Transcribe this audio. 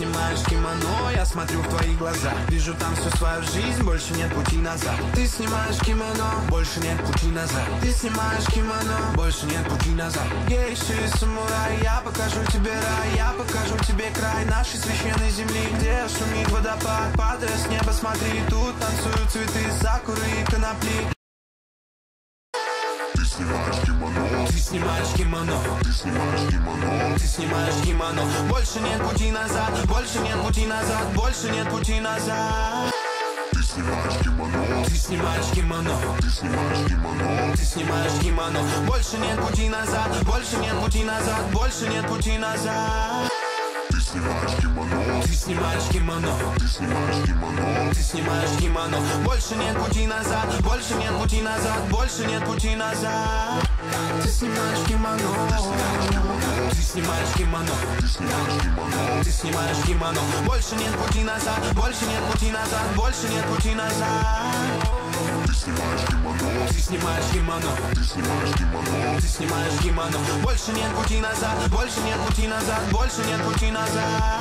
снимаешь кимоно, я смотрю в твои глаза. Вижу там всю свою жизнь, больше нет пути назад. Ты снимаешь кимоно, больше нет пути назад. Ты снимаешь кимоно, больше нет пути назад. Гейши и самурай, я покажу тебе рай, я покажу тебе край нашей священной земли, где шумит водопад, падая с неба, смотри, тут танцуют цветы, сакуры и конопли. Ты снимаешь кимоно, ты снимаешь кимоно, ты снимаешь кимоно, ты снимаешь кимоно. Больше нет пути назад, больше нет пути назад, больше нет пути назад. ты снимаешь кимоно, Ты снимаешь кимоно, ты снимаешь кимоно, ты снимаешь кимоно. Больше нет пути назад, больше нет пути назад, больше нет пути назад. ты снимаешь кимоно, Ты снимаешь кимоно, ты снимаешь кимоно, ты снимаешь кимоно. Больше нет пути назад, больше нет пути назад, больше нет пути назад. Ты снимаешь кимоно, ты снимаешь кимоно, ты снимаешь кимоно, ты снимаешь кимоно. Больше нет пути назад, больше нет пути назад, больше нет пути назад. ты снимаешь кимоно, Ты снимаешь кимоно, ты снимаешь кимоно, ты снимаешь кимоно. Больше нет пути назад, больше нет пути назад, больше нет пути назад.